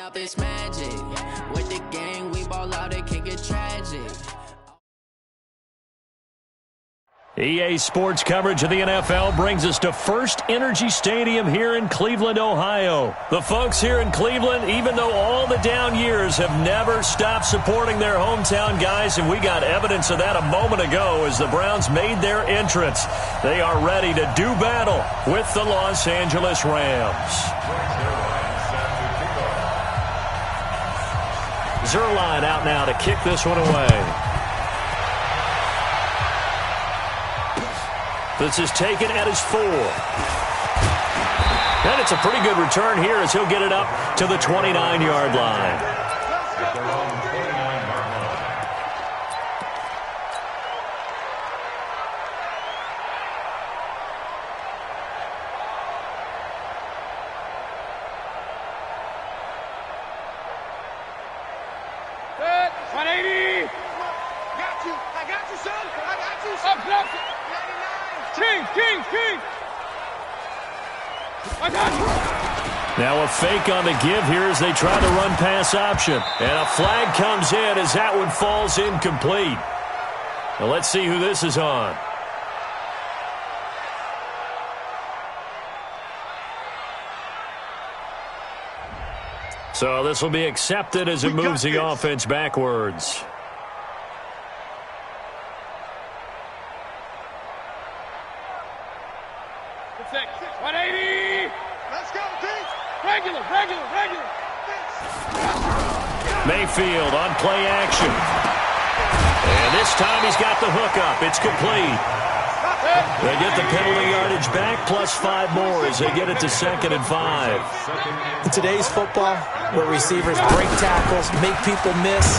Up it's magic. With the gang, we ball out, it can get tragic. EA Sports coverage of the NFL brings us to First Energy Stadium here in Cleveland, Ohio. The folks here in Cleveland, even though all the down years, have never stopped supporting their hometown guys, and we got evidence of that a moment ago as the Browns made their entrance. They are ready to do battle with the Los Angeles Rams. Zerline out now to kick this one away. This is taken at his 4. And it's a pretty good return here as he'll get it up to the 29-yard line. Now a fake on the give here as they try to run pass option. And a flag comes in as that one falls incomplete. Now let's see who this is on. So this will be accepted as it moves the offense backwards. Mayfield on play action. And this time he's got the hook up. It's complete. They get the penalty yardage back plus 5 more as they get it to 2nd and 5. In today's football, where receivers break tackles, make people miss,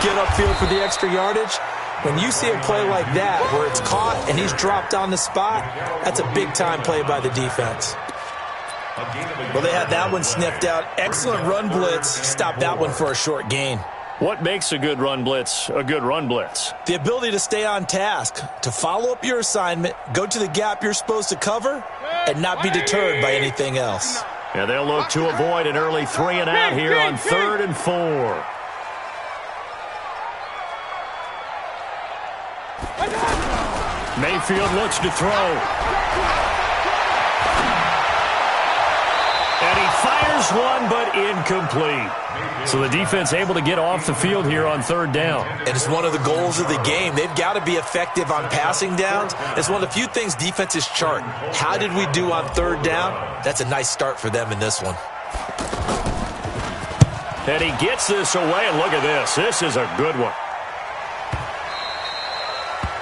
get upfield for the extra yardage, when you see a play like that where it's caught and he's dropped on the spot, that's a big-time play by the defense. Well, they had that one sniffed out. Excellent run blitz. Stopped that one for a short gain. What makes a good run blitz a good run blitz? The ability to stay on task, to follow up your assignment, go to the gap you're supposed to cover, and not be deterred by anything else. Yeah, they'll look to avoid an early 3 and out here on 3rd and 4. Mayfield looks to throw. And he fires one, but incomplete. So the defense able to get off the field here on 3rd down. And it's one of the goals of the game. They've got to be effective on passing downs. It's one of the few things defenses chart. How did we do on 3rd down? That's a nice start for them in this one. And he gets this away, and look at this. This is a good one.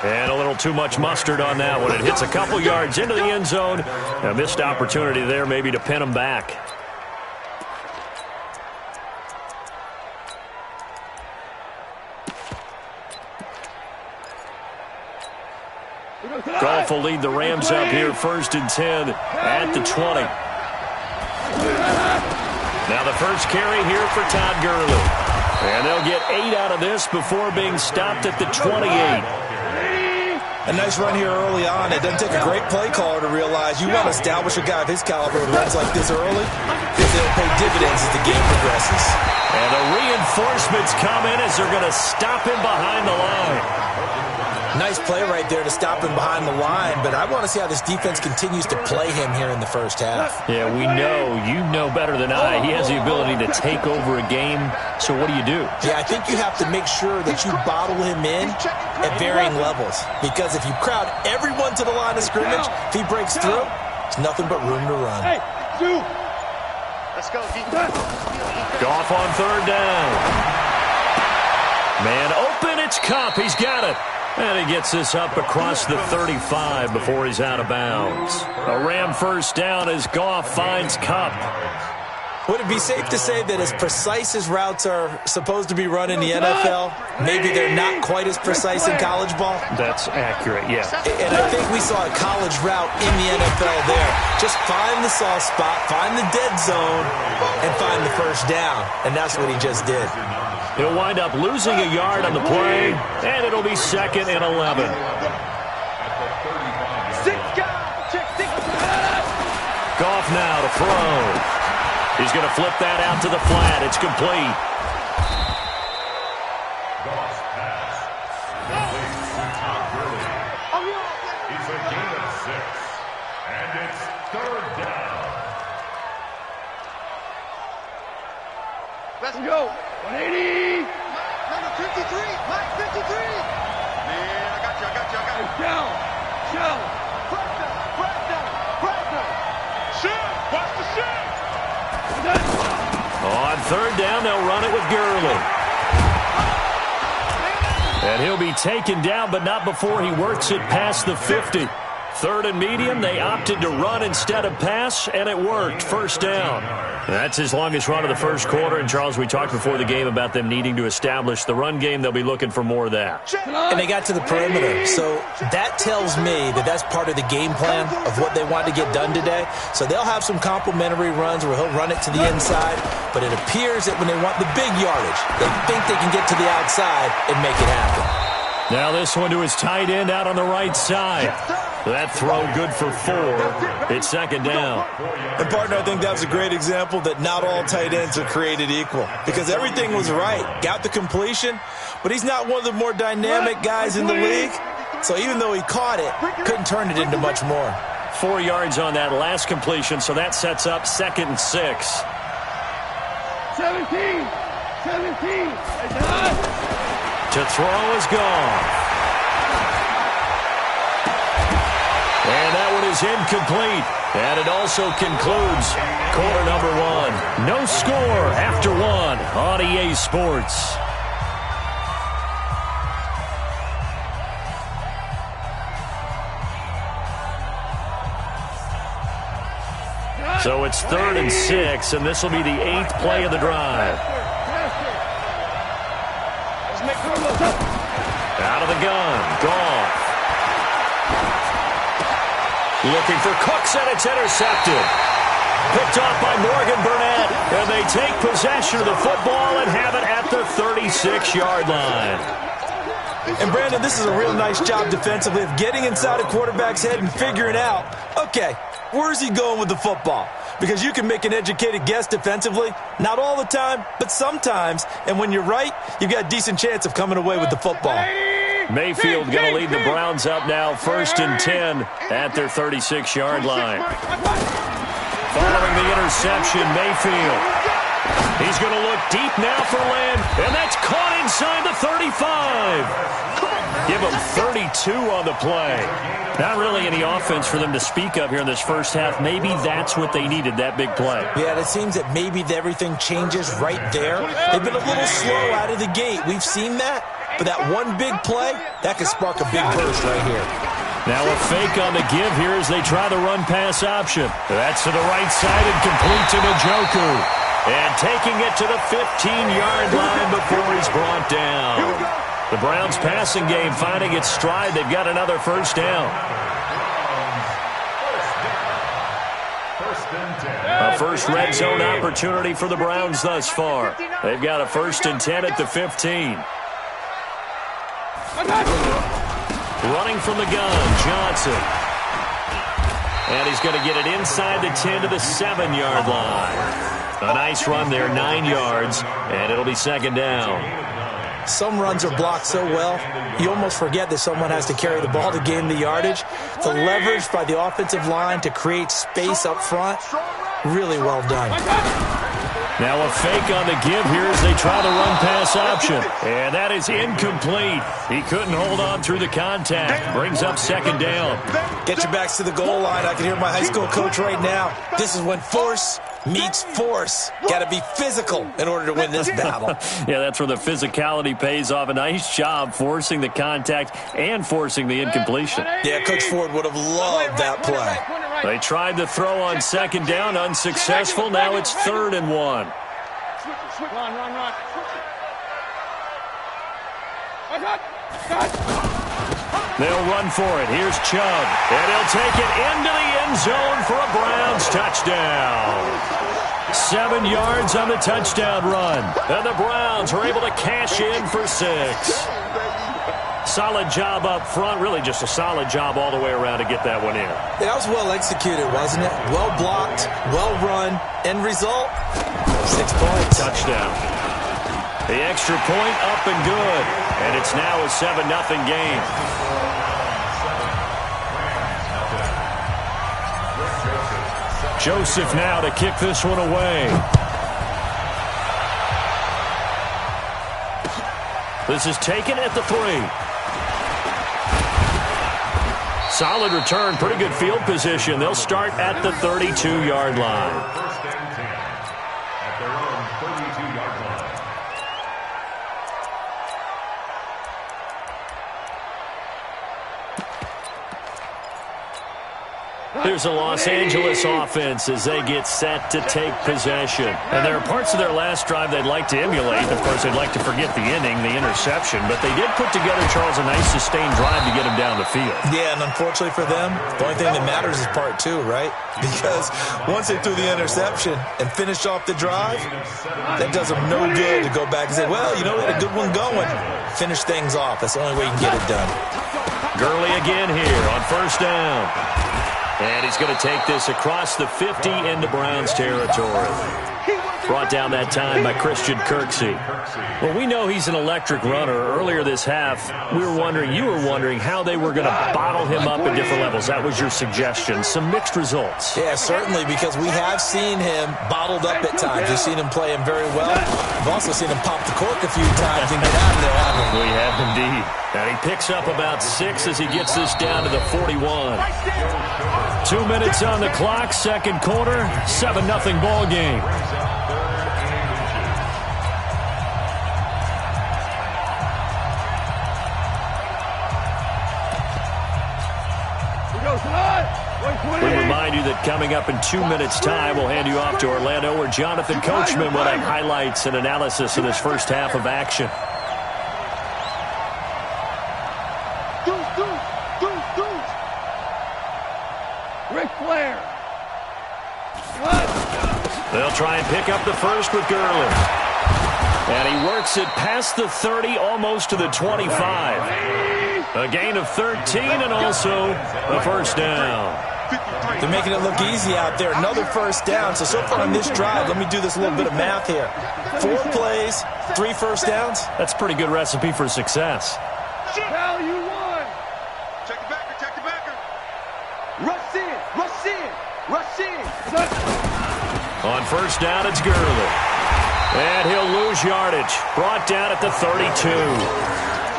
And a little too much mustard on that one. It hits a couple yards into the end zone. A missed opportunity there maybe to pin him back. Goff will lead the Rams up here 1st and 10 at the 20. Now the first carry here for Todd Gurley. And they'll get 8 out of this before being stopped at the 28. A nice run here early on. It doesn't take a great play caller to realize you want to establish a guy of his caliber who runs like this early, because it'll pay dividends as the game progresses. And the reinforcements come in as they're going to stop him behind the line. Nice play right there to stop him behind the line, but I want to see how this defense continues to play him here in the first half. Yeah, we know, you know better than I, he has the ability to take over a game, so what do you do? Yeah, I think you have to make sure that you bottle him in at varying levels, because if you crowd everyone to the line of scrimmage, if he breaks through, it's nothing but room to run. Hey, dude. Let's go, defense. Goff on 3rd down. Man open, it's Kupp, he's got it. And he gets this up across the 35 before he's out of bounds. A Ram first down as Goff finds Kupp. Would it be safe to say that as precise as routes are supposed to be run in the NFL, maybe they're not quite as precise in college ball? That's accurate, yeah. And I think we saw a college route in the NFL there. Just find the soft spot, find the dead zone, and find the first down. And that's what he just did. He'll wind up losing a yard on the play, and it'll be 2nd and 11. Goff now to throw. He's going to flip that out to the flat. It's complete. Goff's pass. It's a gain of 6. And it's 3rd down. Let's go. 180. Number 53. Mike 53. Yeah, I got you. Shell. Preston. Shoot. Watch the shoot. On 3rd down, they'll run it with Gurley. And he'll be taken down, but not before he works it past the 50. 3rd and medium, they opted to run instead of pass, and it worked. 1st down. That's his longest run of the first quarter. And, Charles, we talked before the game about them needing to establish the run game. They'll be looking for more of that. And they got to the perimeter. So that tells me that that's part of the game plan of what they want to get done today. So they'll have some complementary runs where he'll run it to the inside. But it appears that when they want the big yardage, they think they can get to the outside and make it happen. Now this one to his tight end out on the right side. That throw good for 4. It's 2nd down. And, partner, I think that was a great example that not all tight ends are created equal. Because everything was right. Got the completion, but he's not one of the more dynamic guys in the league. So even though he caught it, couldn't turn it into much more. 4 yards on that last completion, so that sets up 2nd and 6. 17. To throw is gone. And that one is incomplete. And it also concludes quarter number 1. No score after 1 on EA Sports. So it's 3rd and 6, and this will be the 8th play of the drive. Out of the gun, Goff. Looking for Cooks, and it's intercepted. Picked off by Morgan Burnett, and they take possession of the football and have it at the 36-yard line. And, Brandon, this is a real nice job defensively of getting inside a quarterback's head and figuring out, okay, where's he going with the football? Because you can make an educated guess defensively, not all the time, but sometimes. And when you're right, you've got a decent chance of coming away with the football. Mayfield going to lead the Browns up now, 1st and 10 at their 36-yard line. Following the interception, Mayfield. He's going to look deep now for Lamb, and that's caught inside the 35. Give him 32 on the play. Not really any offense for them to speak of here in this first half. Maybe that's what they needed, that big play. Yeah, it seems that maybe everything changes right there. They've been a little slow out of the gate. We've seen that. But that one big play, that could spark a big burst right here. Now a fake on the give here as they try the run-pass option. That's to the right side and complete to Njoku. And taking it to the 15-yard line before he's brought down. The Browns passing game finding its stride. They've got another first down. A first red zone opportunity for the Browns thus far. They've got a 1st and 10 at the 15. Running from the gun, Johnson. And he's going to get it inside the 10 to the 7-yard line. A nice run there, 9 yards, and it'll be 2nd down. Some runs are blocked so well, you almost forget that someone has to carry the ball to gain the yardage. The leverage by the offensive line to create space up front, really well done. Now a fake on the give here as they try the run-pass option. And that is incomplete. He couldn't hold on through the contact. Brings up 2nd down. Get your backs to the goal line. I can hear my high school coach right now. This is when force meets force. Got to be physical in order to win this battle. Yeah, that's where the physicality pays off. A nice job forcing the contact and forcing the incompletion. Yeah, Coach Ford would have loved that play. They tried to throw on second down, unsuccessful. Now it's 3rd and 1. Run. They'll run for it. Here's Chubb. And he'll take it into the end zone for a Browns touchdown. 7 yards on the touchdown run. And the Browns are able to cash in for 6. Solid job up front. Really just a solid job all the way around to get that one in. That was well executed, wasn't it? Well blocked, well run. End result, 6 points. Touchdown. The extra point up and good. And it's now a 7-0 game. Joseph now to kick this one away. This is taken at the 3. Solid return, pretty good field position. They'll start at the 32-yard line. 1st and 10 at their own 32-yard line. Here's a Los Angeles offense as they get set to take possession. And there are parts of their last drive they'd like to emulate. Of course, they'd like to forget the inning, the interception. But they did put together, Charles, a nice sustained drive to get them down the field. Yeah, and unfortunately for them, the only thing that matters is part 2, right? Because once they threw the interception and finished off the drive, that does them no good to go back and say, well, you know, we had a good one going. Finish things off. That's the only way you can get it done. Gurley again here on 1st down. And he's going to take this across the 50 into Browns territory. Brought down that time by Christian Kirksey. Well, we know he's an electric runner. Earlier this half, you were wondering how they were going to bottle him up at different levels. That was your suggestion. Some mixed results. Yeah, certainly, because we have seen him bottled up at times. We've seen him play him very well. We've also seen him pop the cork a few times and get out of there, haven't we? We have indeed. And he picks up about 6 as he gets this down to the 41. 2 minutes on the clock, 2nd quarter, 7-0 ball game. We remind you that coming up in 2 minutes' time, we'll hand you off to Orlando, where Jonathan Coachman will have highlights and analysis of this first half of action. Ric Flair. They'll try and pick up the first with Gurley. And he works it past the 30, almost to the 25. A gain of 13 and also a 1st down. They're making it look easy out there. Another 1st down. So far on this drive, let me do this little bit of math here. 4 plays, 3 1st downs. That's a pretty good recipe for success. Now you won. Check the backer. Rush in. On 1st down, it's Gurley. And he'll lose yardage. Brought down at the 32.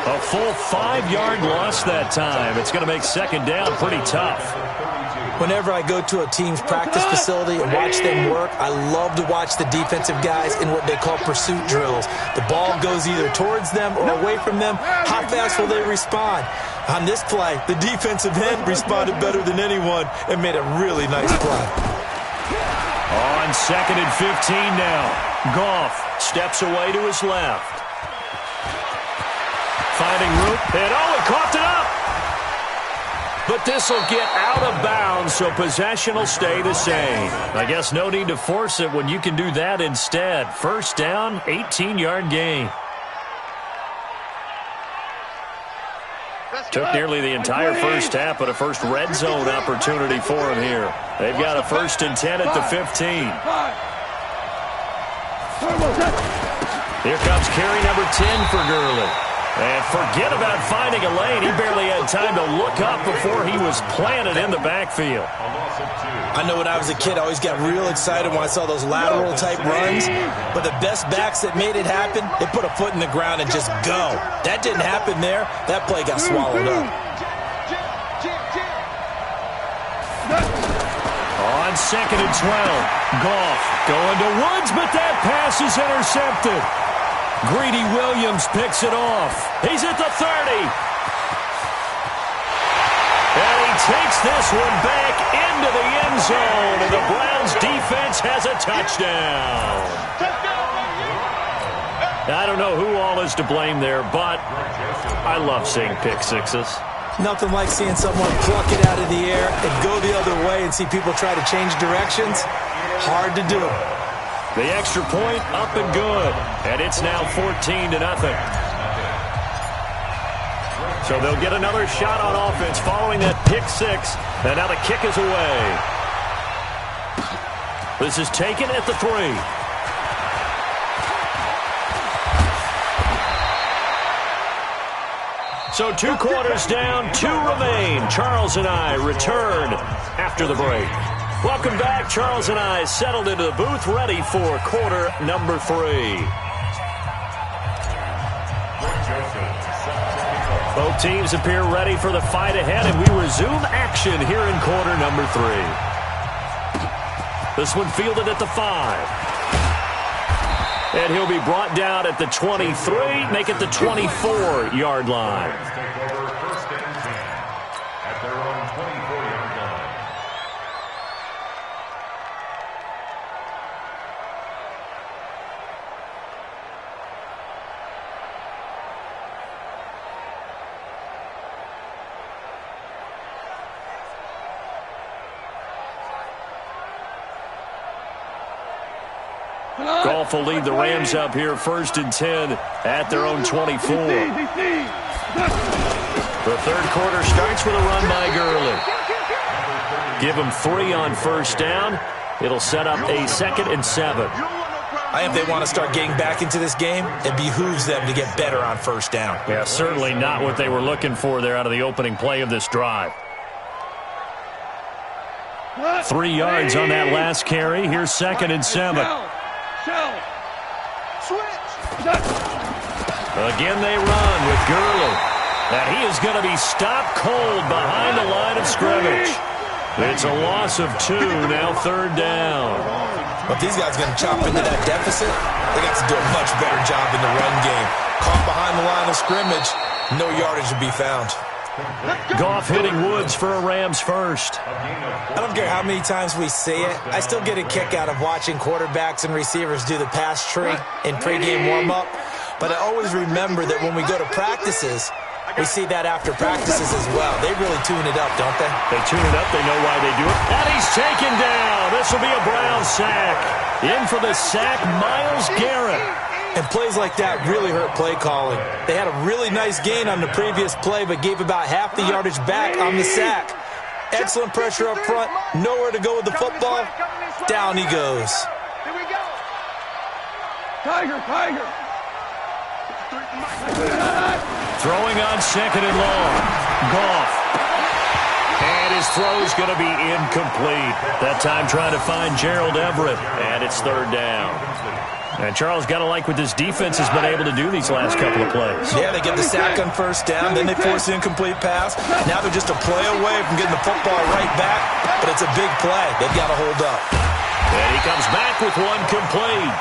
A full 5-yard loss that time. It's going to make 2nd down pretty tough. Whenever I go to a team's practice facility and watch them work, I love to watch the defensive guys in what they call pursuit drills. The ball goes either towards them or away from them. How fast will they respond? On this play, the defensive end responded better than anyone and made a really nice play. On 2nd and 15 now. Goff steps away to his left. Finding room. And he coughed it up. But this will get out of bounds, so possession will stay the same. I guess no need to force it when you can do that instead. 1st down, 18-yard gain. Took nearly the entire first half, but a first red zone opportunity for him here. They've got a 1st and 10 at the 15. Here comes carry number 10 for Gurley. And forget about finding a lane. He barely had time to look up before he was planted in the backfield. I know when I was a kid, I always got real excited when I saw those lateral-type runs. But the best backs that made it happen, they put a foot in the ground and just go. That didn't happen there. That play got swallowed up. On 2nd and 12, Goff going to Woods, but that pass is intercepted. Greedy Williams picks it off. He's at the 30. And he takes this one back into the end zone, and the Browns defense has a touchdown. I don't know who all is to blame there, but I love seeing pick sixes. Nothing like seeing someone pluck it out of the air and go the other way and see people try to change directions. Hard to do. The extra point up and good, and it's now 14-0. So they'll get another shot on offense following that pick six, and now the kick is away. This is taken at the 3. So 2 quarters down, 2 remain. Charles and I return after the break. Welcome back. Charles and I settled into the booth, ready for quarter number 3. Both teams appear ready for the fight ahead, and we resume action here in quarter number 3. This one fielded at the 5. And he'll be brought down at the 23, make it the 24-yard line. At their own 24-yard line. Goff will lead the Rams up here 1st and 10 at their own 24. The third quarter starts with a run by Gurley. Give him 3 on first down. It'll set up a 2nd and 7. I think they want to start getting back into this game. It behooves them to get better on first down. Yeah, certainly not what they were looking for there out of the opening play of this drive. 3 yards on that last carry. Here's 2nd and 7. Again they run with Gurley. And he is going to be stopped cold behind the line of scrimmage. It's a loss of 2, now 3rd down. But these guys are going to chop into that deficit. They got to do a much better job in the run game. Caught behind the line of scrimmage, no yardage to be found. Goff hitting Woods for a Rams first. I don't care how many times we see it. I still get a kick out of watching quarterbacks and receivers do the pass tree in pregame warm-up. But I always remember that when we go to practices, we see that after practices as well. They really tune it up, don't they? They tune it up. They know why they do it. And he's taken down. This will be a Brown sack. In for the sack, Myles Garrett. And plays like that really hurt play calling. They had a really nice gain on the previous play, but gave about half the yardage back on the sack. Excellent pressure up front. Nowhere to go with the football. Down he goes. Here we go. Tiger. Throwing on 2nd and long. Goff. And his throw's going to be incomplete. That time trying to find Gerald Everett. And it's 3rd down. And Charles got to like what this defense has been able to do these last couple of plays. Yeah, they get the sack on first down, then they force the incomplete pass. Now they're just a play away from getting the football right back, but it's a big play. They've got to hold up. And he comes back with one complete.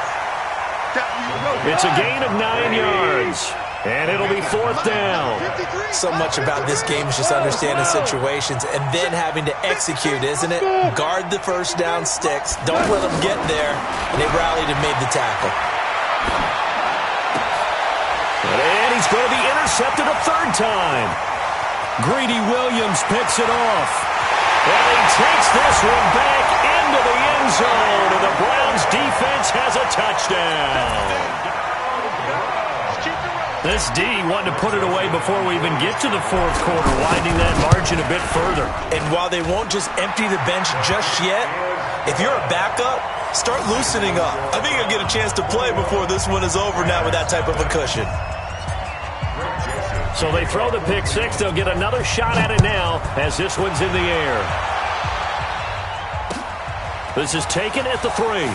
It's a gain of 9 yards. And it'll be 4th down. So much about this game is just understanding situations and then having to execute, isn't it? Guard the first down sticks. Don't let them get there. And they rallied and made the tackle. And he's going to be intercepted a 3rd time. Greedy Williams picks it off. And he takes this one back into the end zone. And the Browns defense has a touchdown. This D wanted to put it away before we even get to the 4th quarter, widening that margin a bit further. And while they won't just empty the bench just yet, if you're a backup, start loosening up. I think you'll get a chance to play before this one is over now with that type of a cushion. So they throw the pick six. They'll get another shot at it now as this one's in the air. This is taken at the 3.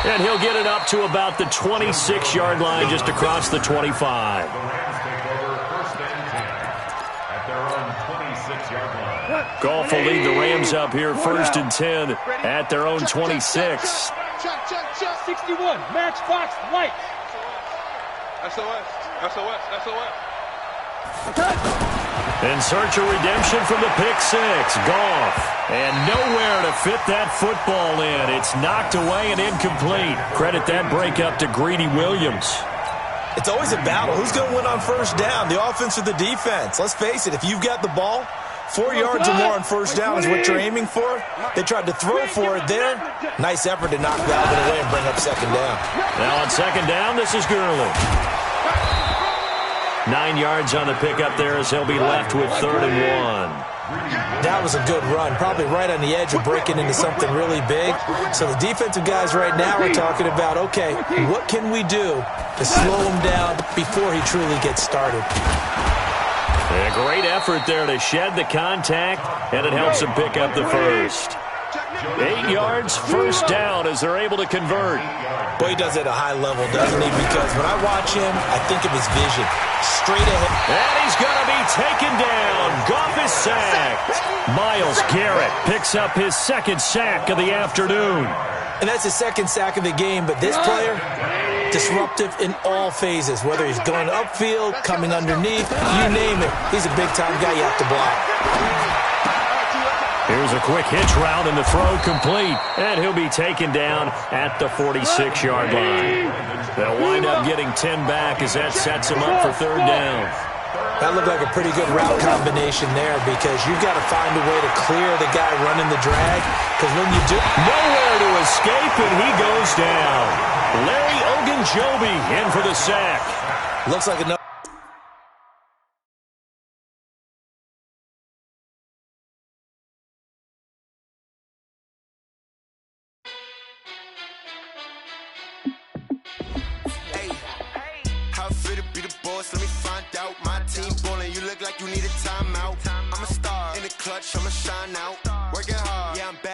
And he'll get it up to about the 26-yard line, just across the 25. The Rams take over 1st and 10 at their own 26-yard line. Goff will lead the Rams up here 1st and 10 at their own 26. Check. 61. Matchbox light. SOS. In search of redemption from the pick six. Goff. And nowhere to fit that football in. It's knocked away and incomplete. Credit that breakup to Greedy Williams. It's always a battle. Who's going to win on first down, the offense or the defense? Let's face it, if you've got the ball, 4 yards or more on first down is what you're aiming for. They tried to throw for it there. Nice effort to knock Galvin away and bring up second down. Now on second down, this is Gurley. 9 yards on the pickup there as he'll be left with 3rd and 1. That was a good run, probably right on the edge of breaking into something really big. So the defensive guys right now are talking about, okay, what can we do to slow him down before he truly gets started? A great effort there to shed the contact, and it helps him pick up the first. 8 yards, first down as they're able to convert. Boy, he does it at a high level, doesn't he? Because when I watch him, I think of his vision. Straight ahead. And he's going to be taken down. Goff is sacked. Myles Garrett picks up his 2nd sack of the afternoon. And that's his 2nd sack of the game, but this player, disruptive in all phases, whether he's going upfield, coming underneath, you name it. He's a big-time guy you have to block. Here's a quick hitch route and the throw complete. And he'll be taken down at the 46-yard line. They'll wind up getting 10 back as that sets him up for 3rd down. That looked like a pretty good route combination there because you've got to find a way to clear the guy running the drag. Because when you do... Nowhere to escape, and he goes down. Larry Ogunjobi in for the sack. Looks like another... Let me find out. My team ballin', you look like you need a timeout. I'm a star in the clutch, I'ma shine out. Working hard, yeah, I'm back.